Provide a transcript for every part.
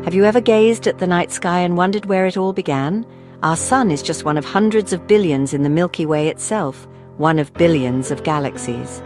Have you ever gazed at the night sky and wondered where it all began? Our sun is just one of hundreds of billions in the Milky Way itself, one of billions of galaxies.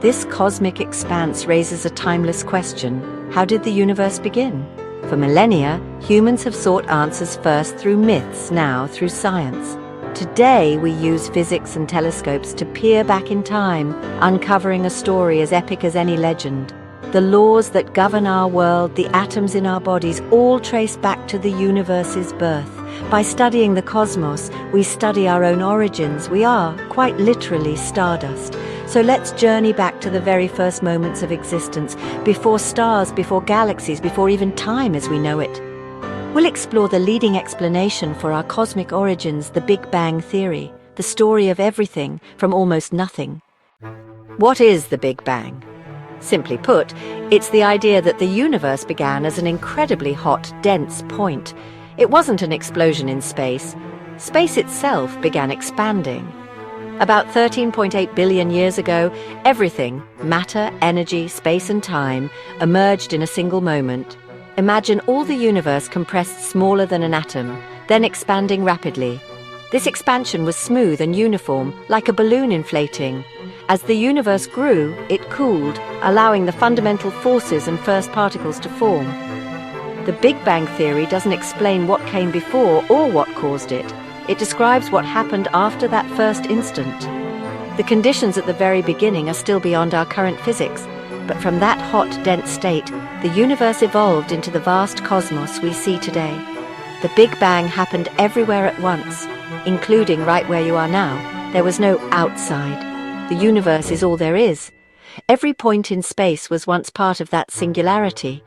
This cosmic expanse raises a timeless question. How did the universe begin? For millennia, humans have sought answers first through myths, now through science. Today, we use physics and telescopes to peer back in time, uncovering a story as epic as any legend. The laws that govern our world, the atoms in our bodies, all trace back to the universe's birth. By studying the cosmos, we study our own origins. We are, quite literally, stardust. So let's journey back to the very first moments of existence, before stars, before galaxies, before even time as we know it. We'll explore the leading explanation for our cosmic origins, the Big Bang Theory, the story of everything from almost nothing. What is the Big Bang? Simply put, it's the idea that the universe began as an incredibly hot, dense point. It wasn't an explosion in space. Space itself began expanding. About 13.8 billion years ago, everything, matter, energy, space and time, emerged in a single moment. Imagine all the universe compressed smaller than an atom, then expanding rapidly. This expansion was smooth and uniform, like a balloon inflating. As the universe grew, it cooled, allowing the fundamental forces and first particles to form. The Big Bang Theory doesn't explain what came before or what caused it. It describes what happened after that first instant. The conditions at the very beginning are still beyond our current physics, but from that hot, dense state, the universe evolved into the vast cosmos we see today. The Big Bang happened everywhere at once, including right where you are now. There was no outside. The universe is all there is. Every point in space was once part of that singularity.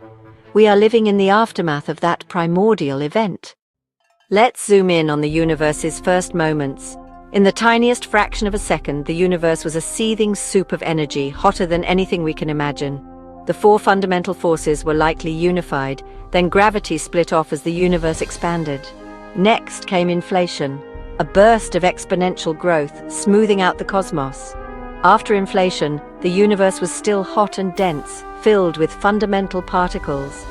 We are living in the aftermath of that primordial event. Let's zoom in on the universe's first moments. In the tiniest fraction of a second, the universe was a seething soup of energy, hotter than anything we can imagine. The four fundamental forces were likely unified, then gravity split off as the universe expanded. Next came inflation, a burst of exponential growth, smoothing out the cosmos. After inflation, the universe was still hot and dense, filled with fundamental particles.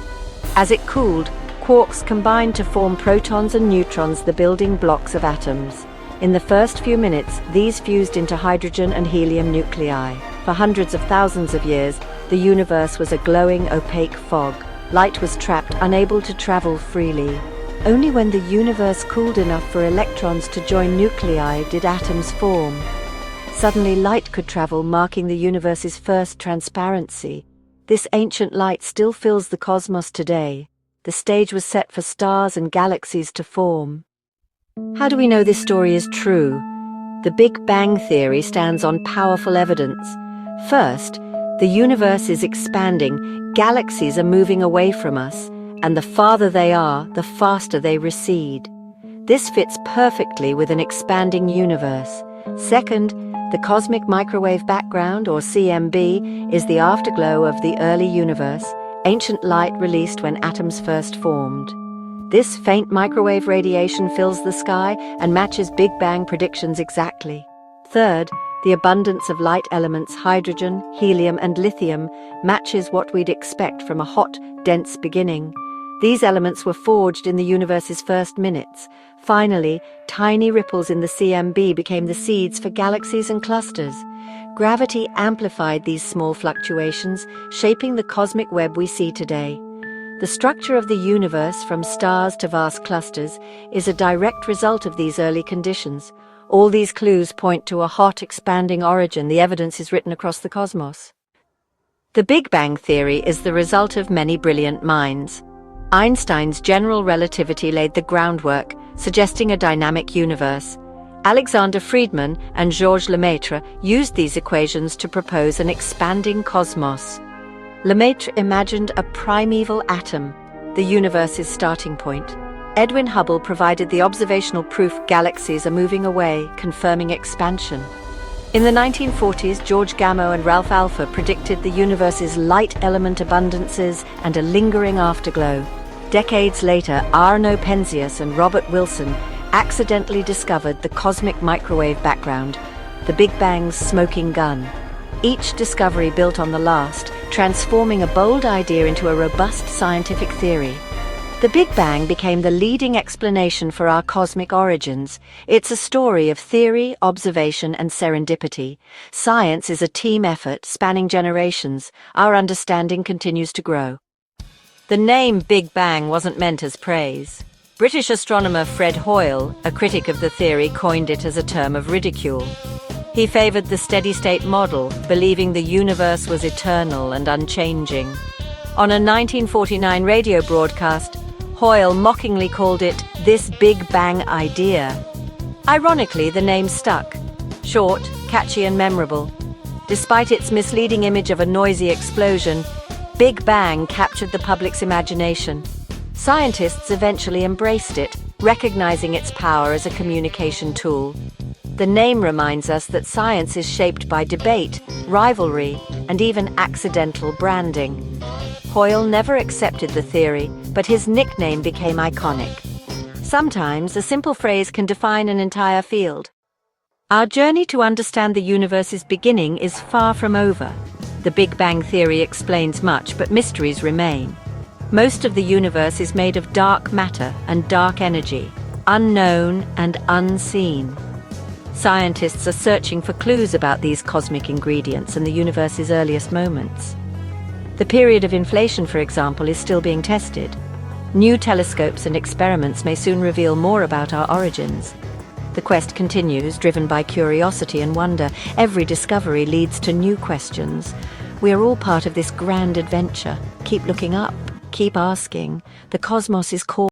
As it cooled, quarks combined to form protons and neutrons, the building blocks of atoms. In the first few minutes, these fused into hydrogen and helium nuclei. For hundreds of thousands of years, the universe was a glowing, opaque fog. Light was trapped, unable to travel freely. Only when the universe cooled enough for electrons to join nuclei did atoms form. Suddenly, light could travel, marking the universe's first transparency. This ancient light still fills the cosmos today. The stage was set for stars and galaxies to form. How do we know this story is true? The Big Bang Theory stands on powerful evidence. First, the universe is expanding, galaxies are moving away from us, and the farther they are, the faster they recede. This fits perfectly with an expanding universe. Second, the cosmic microwave background, or CMB, is the afterglow of the early universe, ancient light released when atoms first formed. This faint microwave radiation fills the sky and matches Big Bang predictions exactly. Third, the abundance of light elements, hydrogen, helium, and lithium, matches what we'd expect from a hot, dense beginning. These elements were forged in the universe's first minutes. Finally, tiny ripples in the CMB became the seeds for galaxies and clusters. Gravity amplified these small fluctuations, shaping the cosmic web we see today. The structure of the universe, from stars to vast clusters, is a direct result of these early conditions. All these clues point to a hot, expanding origin. The evidence is written across the cosmos. The Big Bang Theory is the result of many brilliant minds. Einstein's general relativity laid the groundwork, suggesting a dynamic universe. Alexander Friedmann and Georges Lemaitre used these equations to propose an expanding cosmos. Lemaitre imagined a primeval atom, the universe's starting point. Edwin Hubble provided the observational proof galaxies are moving away, confirming expansion. In the 1940s, George Gamow and Ralph Alpha predicted the universe's light element abundances and a lingering afterglow. Decades later, Arno Penzias and Robert Wilson accidentally discovered the cosmic microwave background, the Big Bang's smoking gun. Each discovery built on the last, transforming a bold idea into a robust scientific theory. The Big Bang became the leading explanation for our cosmic origins. It's a story of theory, observation, and serendipity. Science is a team effort spanning generations. Our understanding continues to grow. The name Big Bang wasn't meant as praise. British astronomer Fred Hoyle, a critic of the theory, coined it as a term of ridicule. He favored the steady-state model, believing the universe was eternal and unchanging. On a 1949 radio broadcast, Hoyle mockingly called it "this Big Bang idea." Ironically, the name stuck. Short, catchy, and memorable. Despite its misleading image of a noisy explosion, Big Bang captured the public's imagination. Scientists eventually embraced it, recognizing its power as a communication tool. The name reminds us that science is shaped by debate, rivalry, and even accidental branding. Hoyle never accepted the theory, but his nickname became iconic. Sometimes a simple phrase can define an entire field. Our journey to understand the universe's beginning is far from over. The Big Bang theory explains much, but mysteries remain. Most of the universe is made of dark matter and dark energy, unknown and unseen. Scientists are searching for clues about these cosmic ingredients and the universe's earliest moments. The period of inflation, for example, is still being tested. New telescopes and experiments may soon reveal more about our origins. The quest continues, driven by curiosity and wonder. Every discovery leads to new questions. We are all part of this grand adventure. Keep looking up, keep asking. The cosmos is calling.